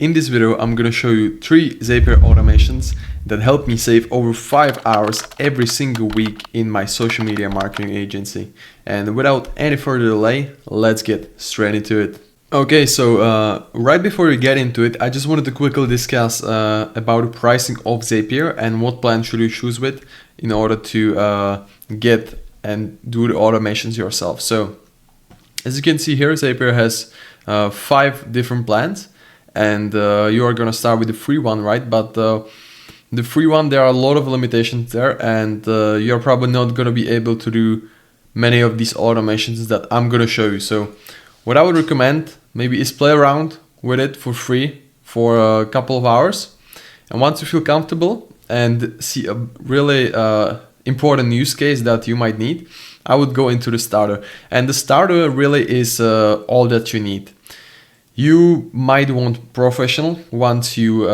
In this video, I'm gonna show you 3 Zapier automations that help me save over 5 hours every single week in my social media marketing agency. And without any further delay, let's get straight into it. Okay, so right before we get into it, I just wanted to quickly discuss about the pricing of Zapier and what plan should you choose with in order to get and do the automations yourself. So as you can see here, Zapier has 5 different plans. And you are gonna start with the free one, right? But the free one, there are a lot of limitations there, and you're probably not gonna be able to do many of these automations that I'm gonna show you. So what I would recommend maybe is play around with it for free for a couple of hours, and once you feel comfortable and see a really important use case that you might need, I would go into the starter. And the starter really is all that you need. You might want professional once you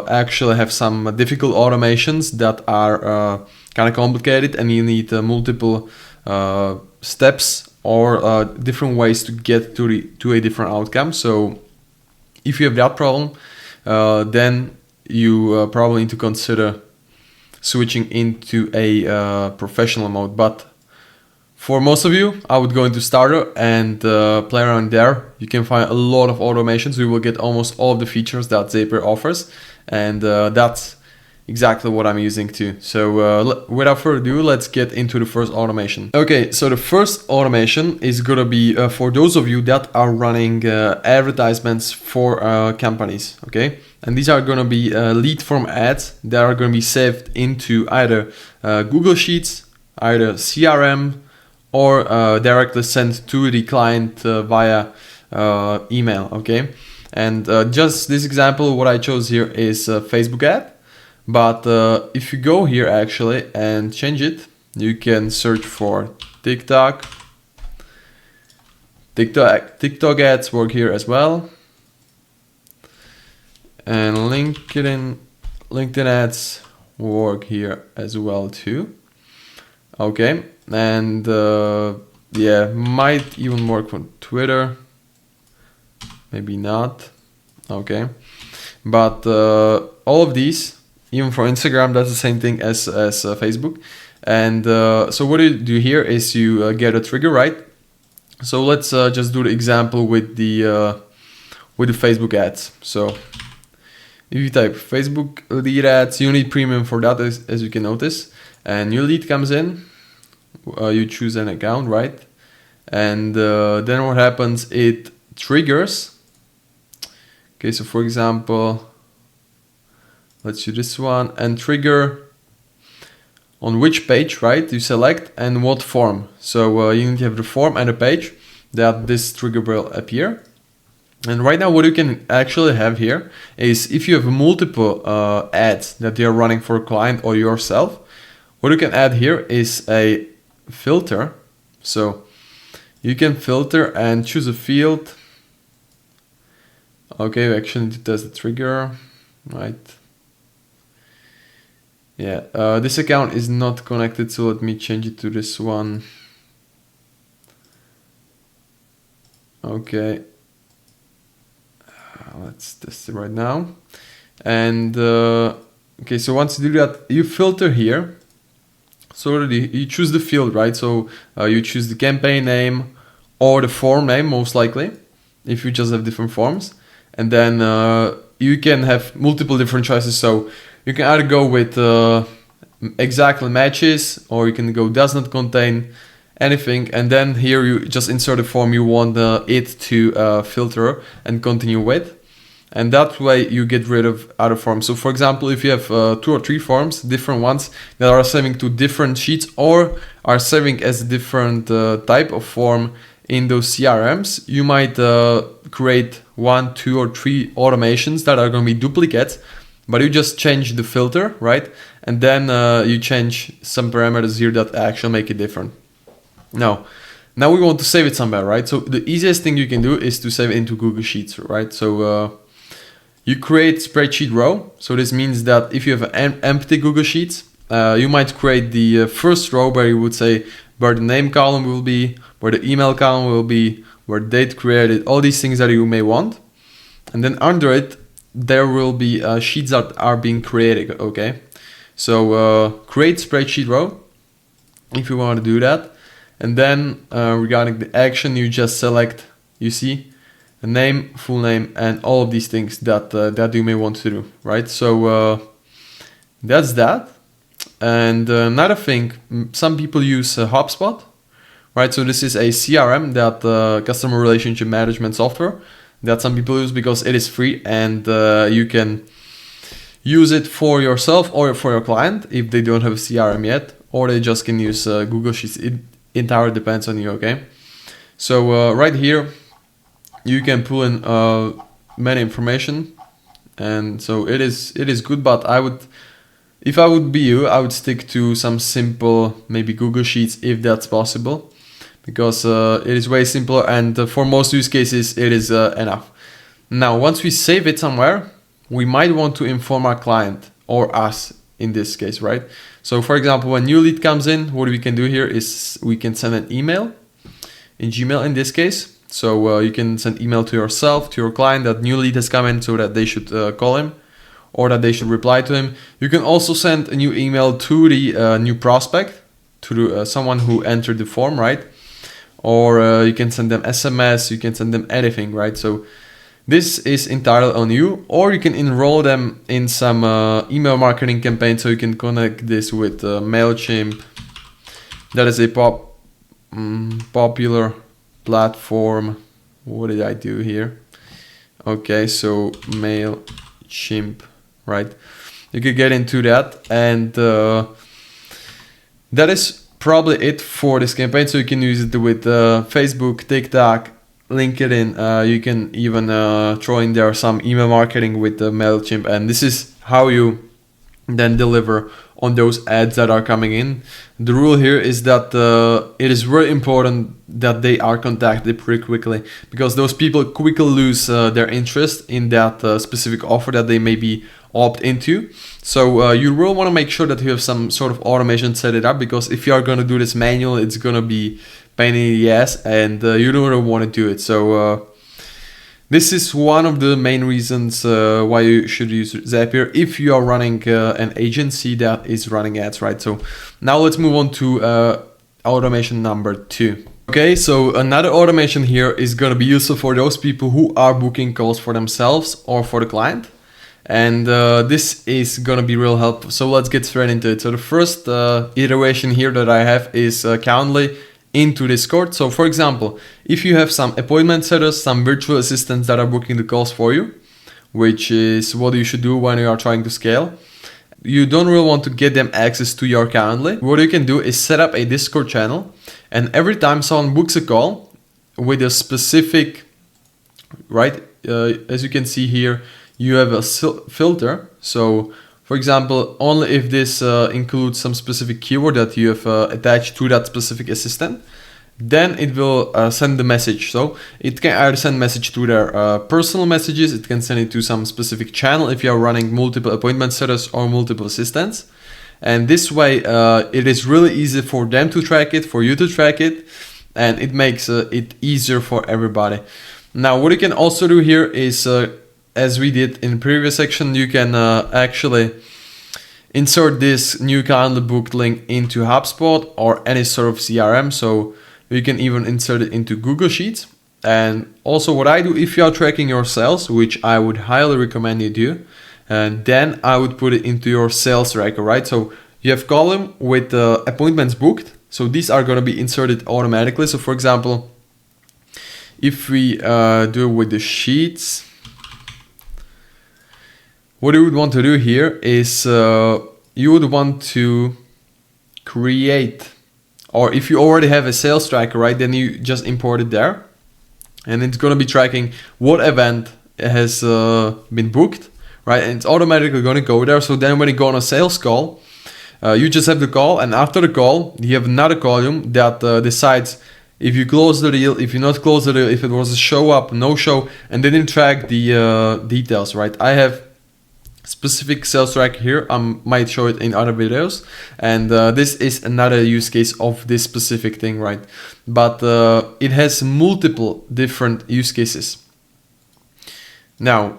actually have some difficult automations that are kind of complicated and you need multiple steps or different ways to get to a different outcome. So if you have that problem, then you probably need to consider switching into a professional mode. But for most of you, I would go into starter and play around there. You can find a lot of automations. You will get almost all of the features that Zapier offers, and that's exactly what I'm using too. So without further ado, let's get into the first automation. Okay, so the first automation is gonna be for those of you that are running advertisements for companies, okay? And these are gonna be lead form ads that are gonna be saved into either Google Sheets, either CRM, or directly sent to the client via email, okay? And just this example, what I chose here is a Facebook ad. But if you go here actually and change it, you can search for TikTok. TikTok ads work here as well. And LinkedIn ads work here as well too. Okay, and yeah, might even work for Twitter, maybe not. Okay, but all of these, even for Instagram, that's the same thing as Facebook. And so what you do here is you get a trigger, right? So let's just do the example with the Facebook ads. So if you type Facebook lead ads, you need premium for that, as you can notice. And your lead comes in, you choose an account, right? And then what happens, it triggers. Okay, so for example, let's do this one and trigger on which page, right? You select and what form. So you need to have the form and a page that this trigger will appear. And right now what you can actually have here is if you have multiple ads that you're running for a client or yourself, what you can add here is a filter. So you can filter and choose a field. Okay, we actually need to test the trigger, right? Yeah, this account is not connected, so let me change it to this one. Okay, let's test it right now. And okay, so once you do that, you filter here. So already you choose the field, right? So you choose the campaign name or the form name, most likely, if you just have different forms. And then you can have multiple different choices. So you can either go with exactly matches, or you can go does not contain anything. And then here you just insert a form you want it to filter and continue with. And that way you get rid of other forms. So for example, if you have 2 or 3 forms, different ones that are saving to different sheets or are saving as a different type of form in those CRMs, you might create 1, 2, or 3 automations that are going to be duplicates, but you just change the filter, right? And then you change some parameters here that actually make it different. Now we want to save it somewhere, right? So the easiest thing you can do is to save it into Google Sheets, right? So you create spreadsheet row. So this means that if you have an empty Google Sheets, you might create the first row where you would say where the name column will be, where the email column will be, where date created, all these things that you may want. And then under it, there will be sheets that are being created, okay? So create spreadsheet row if you want to do that. And then regarding the action, you just select, you see, a name, full name, and all of these things that that you may want to do, right? So that's that. And another thing, some people use HubSpot, right? So this is a CRM, that customer relationship management software, that some people use because it is free, and you can use it for yourself or for your client if they don't have a CRM yet, or they just can use Google Sheets. It entirely depends on you, okay? So right here, you can pull in many information, and so it is good. But if I would be you, I would stick to some simple, maybe Google Sheets if that's possible, because it is way simpler, and for most use cases it is enough. Now, once we save it somewhere, we might want to inform our client, or us in this case, right? So for example, when new lead comes in, what we can do here is we can send an email in Gmail in this case. So you can send email to yourself, to your client, that new lead has come in, so that they should call him, or that they should reply to him. You can also send a new email to the new prospect, to someone who entered the form, right? Or you can send them SMS, you can send them anything, right? So this is entirely on you, or you can enroll them in some email marketing campaign. So you can connect this with MailChimp. That is a popular platform. What did I do here? Okay, so MailChimp, right? You could get into that, and that is probably it for this campaign. So you can use it with Facebook, TikTok, LinkedIn. You can even throw in there some email marketing with the MailChimp, and this is how you then deliver on those ads that are coming in. The rule here is that it is very important that they are contacted pretty quickly, because those people quickly lose their interest in that specific offer that they maybe opt into. So you will want to make sure that you have some sort of automation set it up, because if you are going to do this manual, it's going to be pain in the ass, and you don't really want to do it. So this is one of the main reasons why you should use Zapier if you are running an agency that is running ads, right? So now let's move on to automation number 2. Okay, so another automation here is going to be useful for those people who are booking calls for themselves or for the client. And this is going to be real helpful. So let's get straight into it. So the first iteration here that I have is Calendly into Discord. So for example, if you have some appointment setters, some virtual assistants that are booking the calls for you, which is what you should do when you are trying to scale, you don't really want to get them access to your Calendly. What you can do is set up a Discord channel, and every time someone books a call with a specific, right, as you can see here, you have a filter. So for example, only if this includes some specific keyword that you have attached to that specific assistant, then it will send the message. So it can either send message to their personal messages, it can send it to some specific channel if you are running multiple appointment setters or multiple assistants. And this way it is really easy for them to track it, for you to track it, and it makes it easier for everybody. Now what you can also do here is as we did in the previous section, you can actually insert this new Calendly booked link into HubSpot or any sort of CRM. So you can even insert it into Google Sheets. And also what I do, if you are tracking your sales, which I would highly recommend you do, and then I would put it into your sales tracker, right? So you have column with appointments booked. So these are going to be inserted automatically. So for example, if we do it with the sheets, what you would want to do here is you would want to create, or if you already have a sales tracker, right, then you just import it there, and it's going to be tracking what event has been booked, right, and it's automatically going to go there. So then when you go on a sales call, you just have the call, and after the call you have another column that decides if you close the deal, if you not close the deal, if it was a show up, no show, and then you track the details, right? I have specific sales track here. I might show it in other videos, and this is another use case of this specific thing, right? But it has multiple different use cases. Now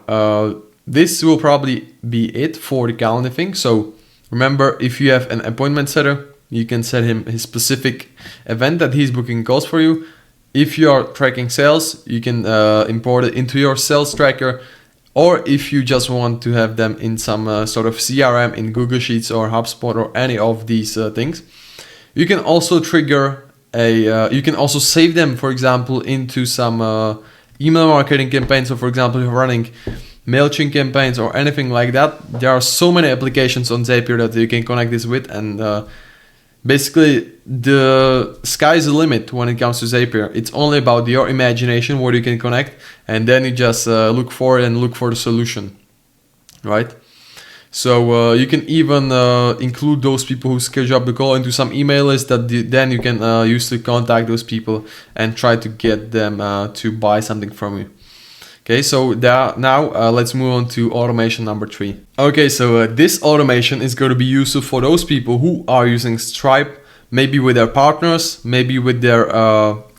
this will probably be it for the calendar thing. So remember, if you have an appointment setter, you can set him his specific event that he's booking calls for you. If you are tracking sales, you can import it into your sales tracker. Or if you just want to have them in some sort of CRM in Google Sheets or HubSpot or any of these things, you can also trigger you can also save them, for example, into some email marketing campaigns. So for example, if you're running MailChimp campaigns or anything like that, there are so many applications on Zapier that you can connect this with, and basically the sky's the limit when it comes to Zapier. It's only about your imagination what you can connect, and then you just look for it and look for the solution, right? So you can even include those people who schedule up the call into some email list that then you can use to contact those people and try to get them to buy something from you. Okay, so now let's move on to automation number 3. Okay, so this automation is going to be useful for those people who are using Stripe, maybe with their partners, maybe with their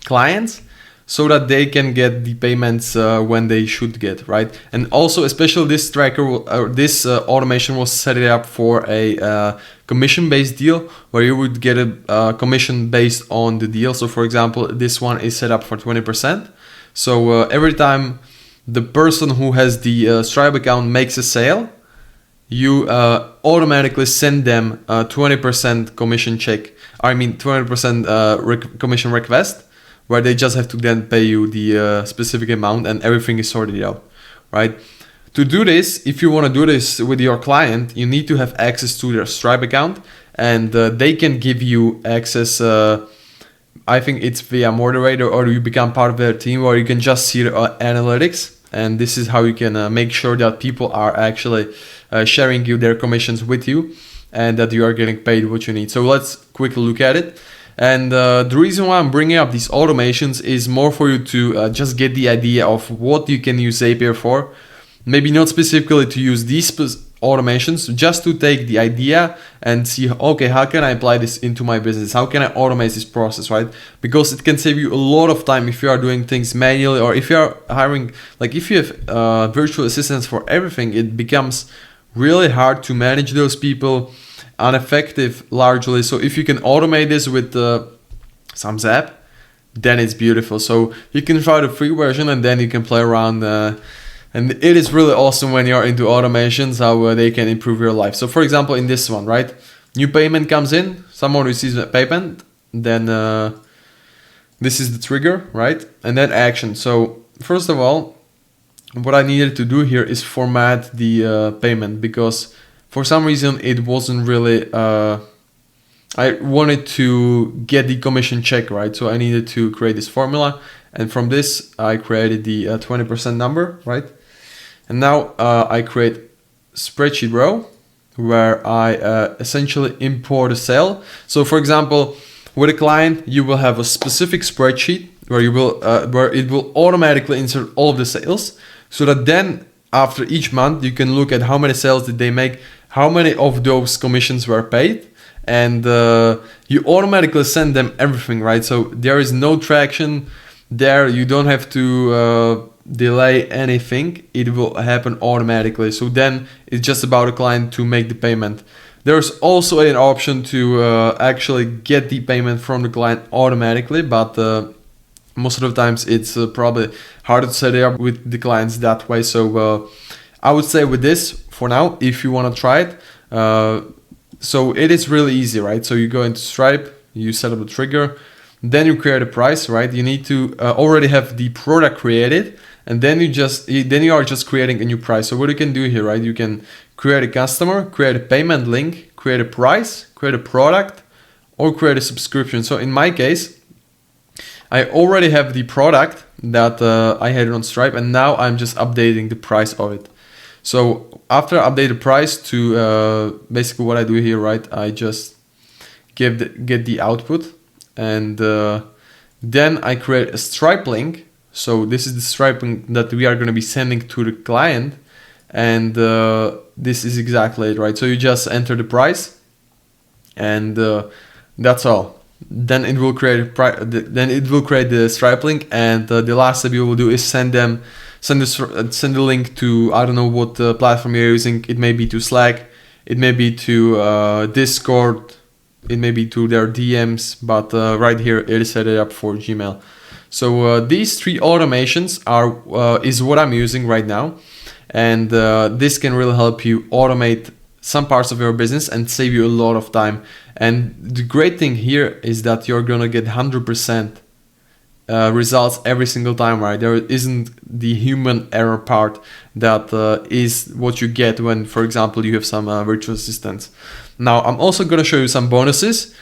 clients, so that they can get the payments when they should get, right? And also, especially this tracker, this automation will set it up for a commission-based deal where you would get a commission based on the deal. So for example, this one is set up for 20%. So every time the person who has the Stripe account makes a sale, you automatically send them a 20% commission check. I mean 20% commission request, where they just have to then pay you the specific amount and everything is sorted out, right? To do this, if you want to do this with your client, you need to have access to their Stripe account, and they can give you access. I think it's via moderator, or you become part of their team, where you can just see the analytics. And this is how you can make sure that people are actually sharing you their commissions with you, and that you are getting paid what you need. So let's quickly look at it. And the reason why I'm bringing up these automations is more for you to just get the idea of what you can use Zapier for. Maybe not specifically to use these automations, just to take the idea and see, okay, how can I apply this into my business? How can I automate this process, right? Because it can save you a lot of time if you are doing things manually, or if you are hiring, like if you have virtual assistants for everything, it becomes really hard to manage those people, ineffective largely. So if you can automate this with some Zap, then it's beautiful. So you can try the free version and then you can play around. And it is really awesome when you're into automations, how they can improve your life. So for example, in this one, right? New payment comes in, someone receives a payment, then this is the trigger, right? And then action. So first of all, what I needed to do here is format the payment, because for some reason it wasn't really, I wanted to get the commission check, right? So I needed to create this formula, and from this I created the 20% number, right? And now I create spreadsheet row where I essentially import a sale. So for example, with a client, you will have a specific spreadsheet where you will where it will automatically insert all of the sales, so that then after each month you can look at how many sales did they make, how many of those commissions were paid, and you automatically send them everything, right? So there is no traction there. You don't have to delay anything. It will happen automatically. So then it's just about the client to make the payment. There's also an option to actually get the payment from the client automatically, but most of the times it's probably harder to set it up with the clients that way. So I would say with this for now, if you want to try it, so it is really easy, right? So you go into Stripe, you set up a trigger, then you create a price, right? You need to already have the product created, and then you are just creating a new price. So what you can do here, right? You can create a customer, create a payment link, create a price, create a product, or create a subscription. So in my case, I already have the product that I had on Stripe, and now I'm just updating the price of it. So after I update the price to basically what I do here, right? I just get the output, and then I create a Stripe link. So this is the Stripe link that we are going to be sending to the client, and this is exactly it, right? So you just enter the price, and that's all. Then it will create the Stripe link, and the last step you will do is send them send a link to, I don't know what platform you're using. It may be to Slack, it may be to Discord, it may be to their DMs, but right here it is set it up for Gmail. So these 3 automations is what I'm using right now, and this can really help you automate some parts of your business and save you a lot of time. And the great thing here is that you're gonna get 100% results every single time, right? There isn't the human error part that is what you get when, for example, you have some virtual assistants. Now, I'm also gonna show you some bonuses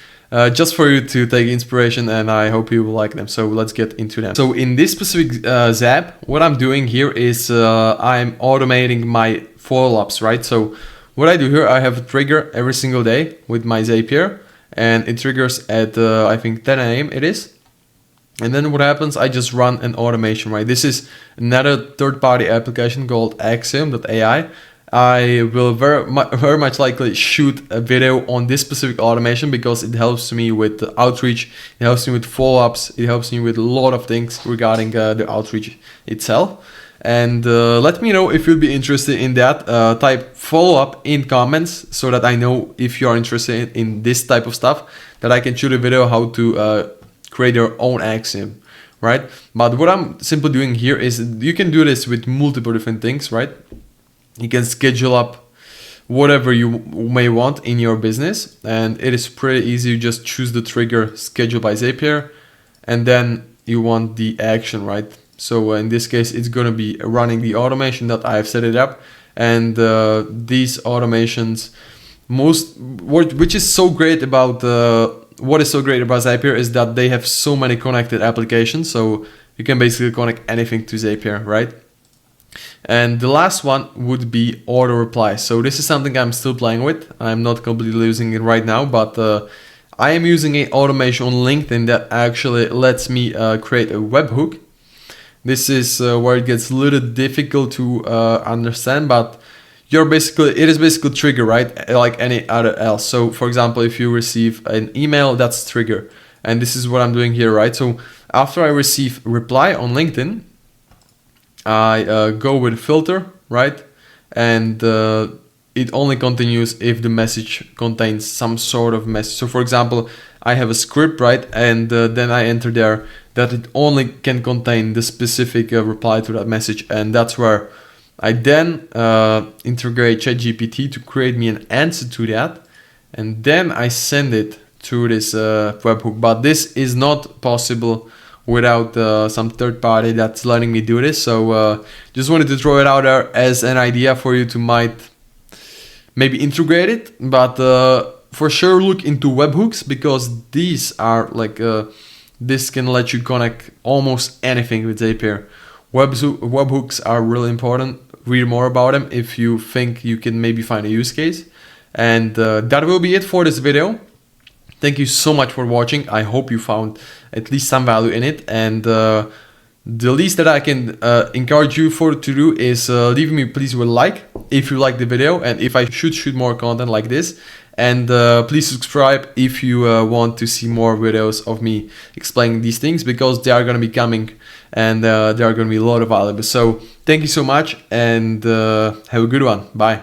just for you to take inspiration, and I hope you will like them. So let's get into them. So in this specific Zap, what I'm doing here is I'm automating my follow-ups, right? So what I do here, I have a trigger every single day with my Zapier, and it triggers at I think 10 a.m. it is. And then what happens, I just run an automation, right? This is another third-party application called Axiom.ai. I will very much likely shoot a video on this specific automation because it helps me with the outreach, it helps me with follow-ups, it helps me with a lot of things regarding the outreach itself. And let me know if you'd be interested in that. Type follow-up in comments so that I know if you are interested in this type of stuff, that I can shoot a video how to create your own Axiom, right? But what I'm simply doing here is you can do this with multiple different things, right? You can schedule up whatever you may want in your business, and it is pretty easy. You just choose the trigger schedule by Zapier, and then you want the action, right? So in this case, it's going to be running the automation that I have set it up, and these automations, which is so great about what is so great about Zapier is that they have so many connected applications, so you can basically connect anything to Zapier, right? And the last one would be auto reply. So this is something I'm still playing with. I'm not completely using it right now, but I am using an automation on LinkedIn that actually lets me create a webhook. This is where it gets a little difficult to understand, but it is basically trigger, right? Like any other else. So for example, if you receive an email, that's trigger. And this is what I'm doing here, right? So after I receive reply on LinkedIn, I go with filter, right? And it only continues if the message contains some sort of message. So for example, I have a script, right? And then I enter there that it only can contain the specific reply to that message. And that's where I then integrate ChatGPT to create me an answer to that. And then I send it to this webhook. But this is not possible without some third party that's letting me do this. So just wanted to throw it out there as an idea for you to maybe integrate it, but for sure look into webhooks, because these are like this can let you connect almost anything with Zapier. Webhooks are really important. Read more about them if you think you can maybe find a use case. And that will be it for this video. Thank you so much for watching. I hope you found at least some value in it. And the least that I can encourage you to do is leave me please with a like if you like the video, and if I should shoot more content like this. And please subscribe if you want to see more videos of me explaining these things, because they are going to be coming, and there are going to be a lot of valuable. So thank you so much, and have a good one. Bye.